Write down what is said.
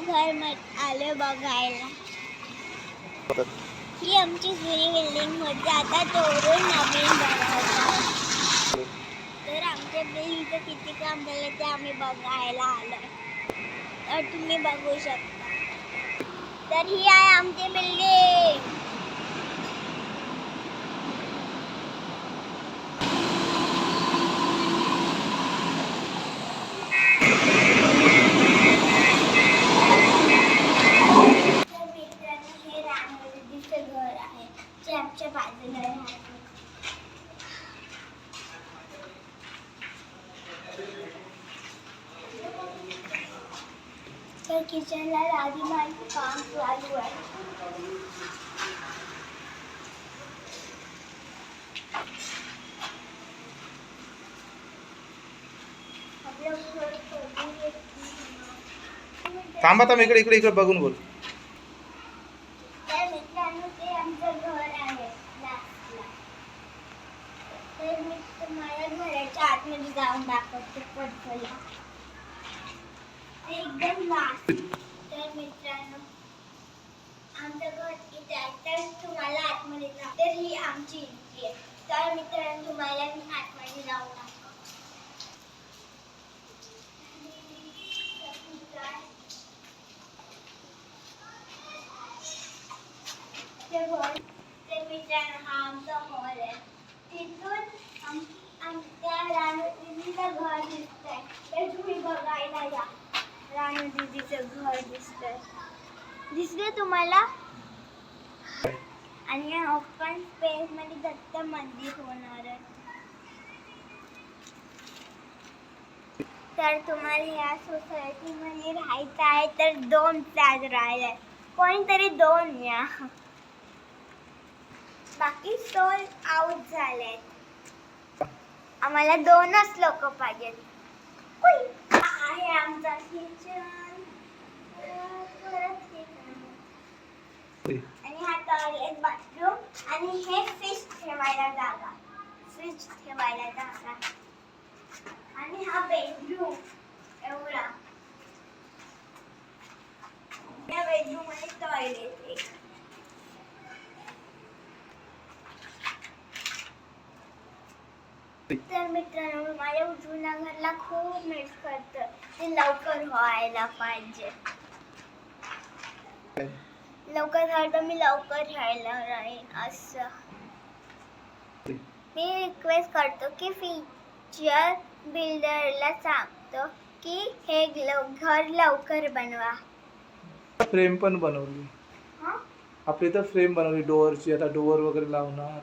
घर आले बघायला. ही आमची जुनी बिल्डिंग होती, आता तोडून नवीन बनवतात. तर आमच्या बिल्डिंगचं किती काम झालं ते आम्ही बघायला आलोय. तर तुम्ही बघू शकता. तर ही आहे आमची बिल्डिंग. हे रानवडीचं घर आहे जे आमच्या बाजूला राहते. तर किचनला राधीमाचं काम चालू आहे. थांबा थांब, इकडे इकडे इकडे बघून बोल. तर मित्रांनो, ते आमचं घर आहे लास्टला. तर मी तुम्हाला घराच्या आतमध्ये जाऊन दाखवते पडफोला. एकदम लास्ट. तर मित्रांनो, आमचं घर इथे आहे. तर तुम्हाला आतमध्ये जा. तर ही आमची इथे आहे. तर मित्रांनो, तुम्हाला मी आतमध्ये जाऊन दाखवते. तर मित्रांनो, हा आमचा हॉल आहे. तिथून आमच्या रानू दीदीचं घर दिसतंय. तर तुम्ही बघायला या. रानू दीदीचं घर दिसतंय. दिसले तुम्हाला? आणि ओपन स्पेस मध्ये दत्त मंदिर होणार आहे. तर तुम्हाला या सोसायटीमध्ये राहायचं आहे तर 2 फ्लॅट राहिले. कोणीतरी 2 या. बाकी सोल आउट झालेत. आम्हाला 2च लोक पाहिजेत. आहे आमचा किचन. आणि हा टॉयलेट बाथरूम आणि हे फ्रीज ठेवायला जागा. आणि हा बेडरूम एवढा. या बेडरूम मध्ये टॉयलेट आहे. तर मित्रांनो, माझ्या जुन्या घरला खूप मिस करतं. ते लवकर व्हायला पाहिजे. लवकर झालं तर मी लवकर राहायला राहीन असं. मी रिक्वेस्ट करतो की फ्युचर बिल्डरला सांगतो की हे घर लवकर बनवा. फ्रेम पण बनवली. आपली तर फ्रेम बनवली डोअरची. आता डोअर वगैरे लावणार.